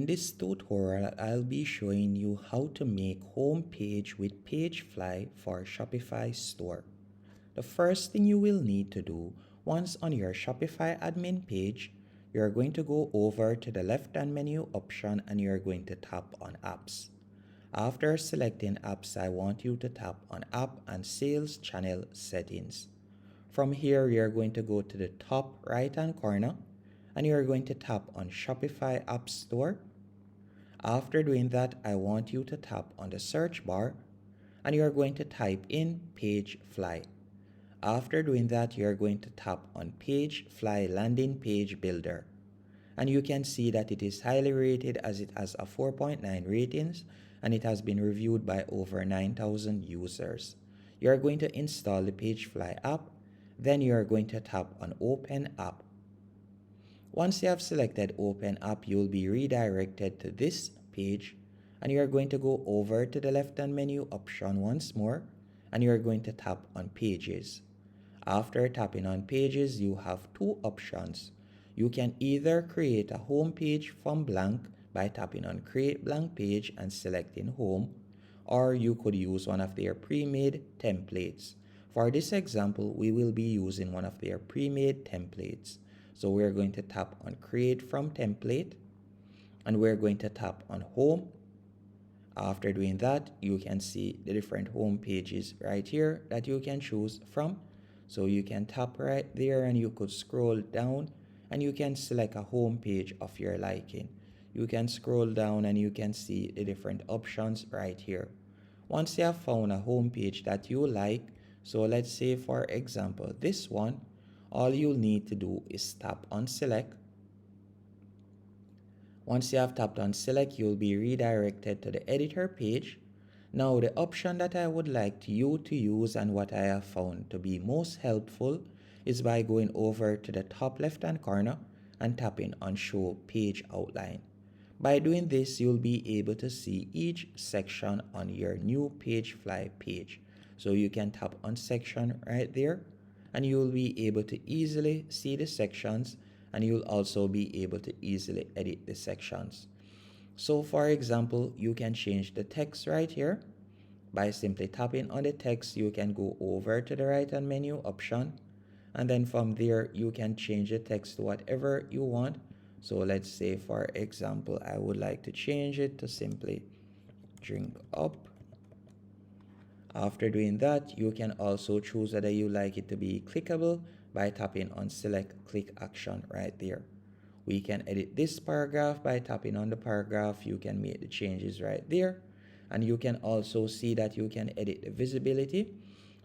this tutorial, I'll be showing you how to make home page with Pagefly for Shopify store. The first thing you will need to do once on your Shopify admin page, you're going to go over to the left-hand menu option and you're going to tap on apps. After selecting apps, I want you to tap on app and sales channel settings. From here, you're going to go to the top right-hand corner and you're going to tap on Shopify App Store. After doing that, I want you to tap on the search bar and you're going to type in Pagefly. After doing that, you're going to tap on Pagefly Landing Page Builder. And you can see that it is highly rated as it has a 4.9 ratings and it has been reviewed by over 9,000 users. You're going to install the Pagefly app, then you're going to tap on Open App. Once you have selected Open App, you'll be redirected to this page and you're going to go over to the left-hand menu option once more and you're going to tap on Pages. After tapping on Pages, you have two options. You can either create a home page from blank by tapping on Create Blank Page and selecting Home, or you could use one of their pre-made templates. For this example, we will be using one of their pre-made templates. So we're going to tap on Create from Template and we're going to tap on Home. After doing that, you can see the different home pages right here that you can choose from. So you can tap right there and you could scroll down and you can select a home page of your liking. You can scroll down and you can see the different options right here. Once you have found a home page that you like, so let's say for example this one, all you'll need to do is tap on Select. Once you have tapped on Select, you'll be redirected to the editor page. Now the option that I would like you to use and what I have found to be most helpful is by going over to the top left hand corner and tapping on Show Page Outline. By doing this, you'll be able to see each section on your new Pagefly page. So you can tap on Section right there and you'll be able to easily see the sections and you'll also be able to easily edit the sections. So for example, you can change the text right here. By simply tapping on the text, you can go over to the right hand menu option and then from there you can change the text to whatever you want. So let's say for example, I would like to change it to simply drink up. After doing that, you can also choose whether you like it to be clickable by tapping on Select Click Action right there. We can edit this paragraph by tapping on the paragraph. You can make the changes right there. And you can also see that you can edit the visibility.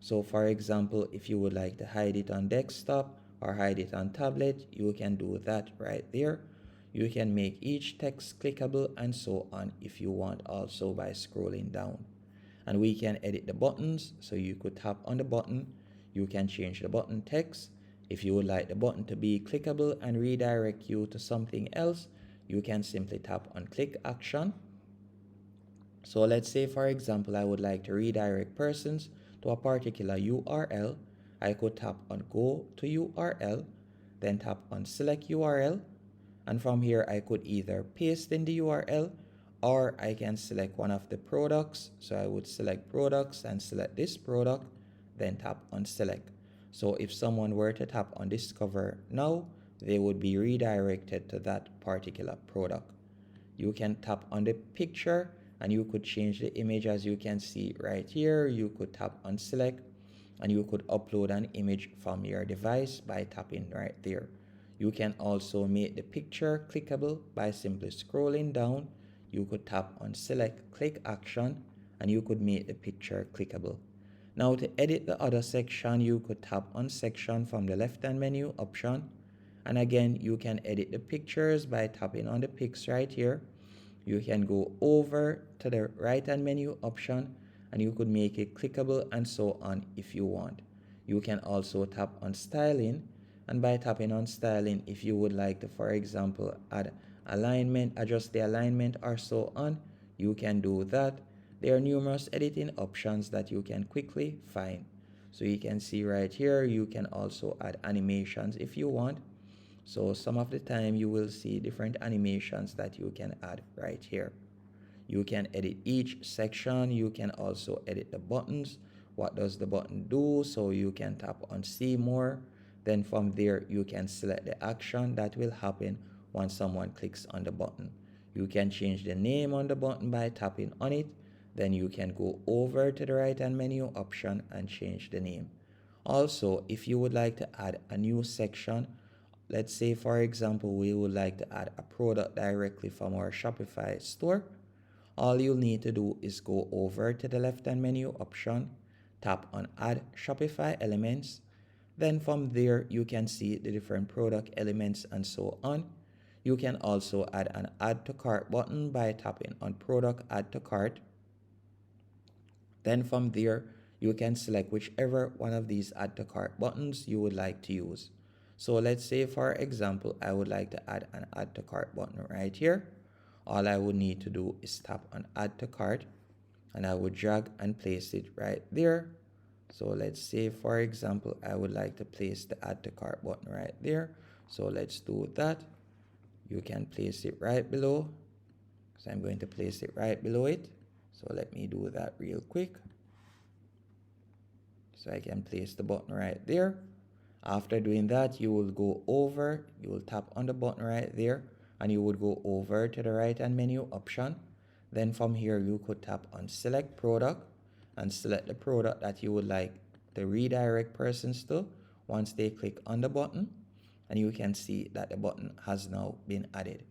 So for example, if you would like to hide it on desktop or hide it on tablet, you can do that right there. You can make each text clickable and so on if you want, also by scrolling down. And we can edit the buttons, so you could tap on the button. You can change the button text. If you would like the button to be clickable and redirect you to something else, you can simply tap on Click Action. So let's say for example, I would like to redirect persons to a particular URL. I could tap on Go to URL, then tap on Select URL, and from here I could either paste in the URL or I can select one of the products. So I would select products and select this product, then tap on Select. So if someone were to tap on Discover now, they would be redirected to that particular product. You can tap on the picture and you could change the image as you can see right here. You could tap on Select and you could upload an image from your device by tapping right there. You can also make the picture clickable by simply scrolling down. You could tap on Select Click Action and you could make the picture clickable. Now to edit the other section, you could tap on Section from the left hand menu option. And again, you can edit the pictures by tapping on the pics right here. You can go over to the right hand menu option and you could make it clickable and so on if you want. You can also tap on Styling, and by tapping on Styling, if you would like to, for example, add alignment, adjust the alignment or so on, you can do that. There are numerous editing options that you can quickly find. So you can see right here, you can also add animations if you want. So some of the time you will see different animations that you can add right here. You can edit each section. You can also edit the buttons. What does the button do? So you can tap on see more. Then from there, you can select the action that will happen once someone clicks on the button. You can change the name on the button by tapping on it. Then you can go over to the right hand menu option and change the name. Also, if you would like to add a new section, let's say for example, we would like to add a product directly from our Shopify store. All you'll need to do is go over to the left-hand menu option, tap on Add Shopify Elements. Then from there, you can see the different product elements and so on. You can also add an Add to Cart button by tapping on Product Add to Cart. Then from there, you can select whichever one of these Add to Cart buttons you would like to use. So let's say, for example, I would like to add an Add to Cart button right here. All I would need to do is tap on Add to Cart, and I would drag and place it right there. So let's say, for example, I would like to place the Add to Cart button right there. So let's do that. You can place it right below. So I'm going to place it right below it. So let me do that real quick. So I can place the button right there. After doing that, you will go over, you will tap on the button right there, and you would go over to the right hand menu option. Then from here, you could tap on select product and select the product that you would like to redirect persons to once they click on the button. And you can see that the button has now been added.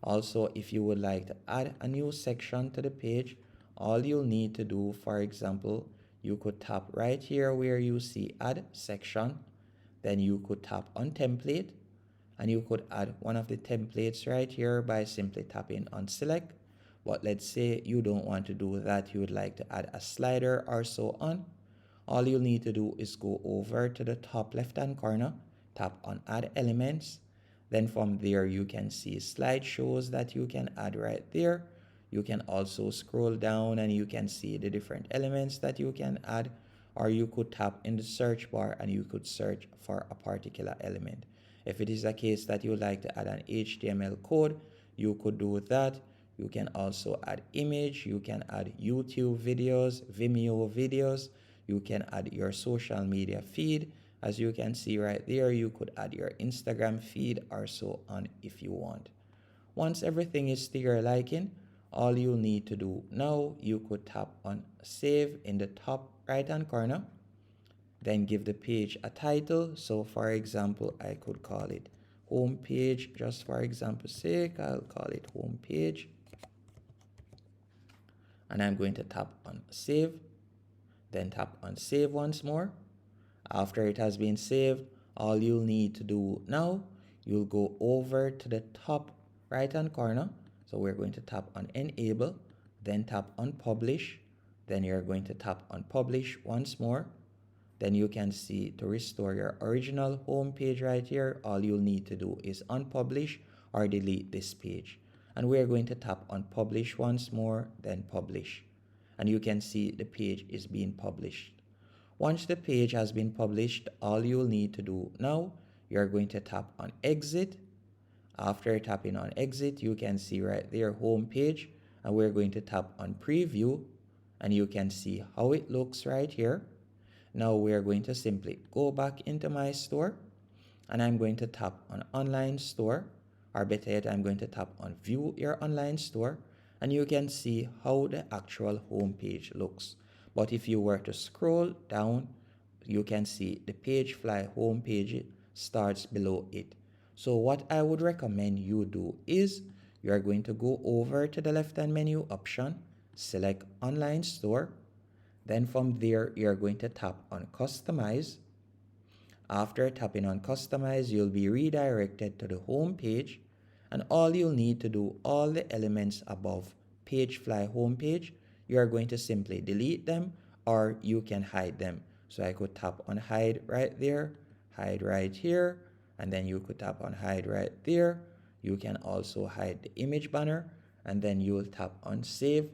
Also, if you would like to add a new section to the page, all you'll need to do, for example, you could tap right here where you see add section. Then you could tap on template, and you could add one of the templates right here by simply tapping on select. But let's say you don't want to do that, you would like to add a slider or so on. All you'll need to do is go over to the top left hand corner, tap on add elements. Then from there you can see slideshows that you can add right there. You can also scroll down and you can see the different elements that you can add, or you could tap in the search bar and you could search for a particular element. If it is a case that you would like to add an HTML code, you could do that. You can also add image, you can add YouTube videos, Vimeo videos, you can add your social media feed. As you can see right there, you could add your Instagram feed or so on if you want. Once everything is to your liking, all you need to do now, you could tap on save in the top right hand corner. Then give the page a title. So for example, I could call it home page. Just for example's sake, I'll call it home page. And I'm going to tap on save. Then tap on save once more. After it has been saved, all you'll need to do now, you'll go over to the top right hand corner. So we're going to tap on enable, then tap on publish. Then you're going to tap on publish once more. Then you can see to restore your original home page right here, all you'll need to do is unpublish or delete this page. And we're going to tap on publish once more, then publish. And you can see the page is being published. Once the page has been published, all you'll need to do now, you're going to tap on exit. After tapping on exit, you can see right there home page, and we're going to tap on preview, and you can see how it looks right here. Now we're going to simply go back into my store, and I'm going to tap on online store, or better yet, I'm going to tap on view your online store, and you can see how the actual home page looks. But if you were to scroll down, you can see the Pagefly home page starts below it. So what I would recommend you do is you are going to go over to the left hand menu option, select online store. Then from there, you're going to tap on customize. After tapping on customize, you'll be redirected to the home page, and all you'll need to do, all the elements above Pagefly homepage, you are going to simply delete them, or you can hide them. So I could tap on hide right there, hide right here, and then you could tap on hide right there. You can also hide the image banner, and then you'll tap on save.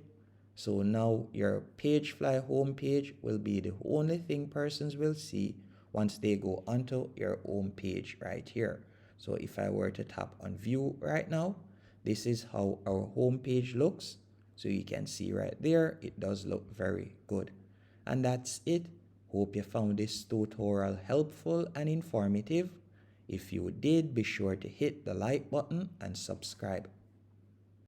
So now your Pagefly homepage will be the only thing persons will see once they go onto your home page right here. So if I were to tap on view right now, this is how our home page looks. So you can see right there, it does look very good. And that's it. Hope you found this tutorial helpful and informative. If you did, be sure to hit the like button and subscribe.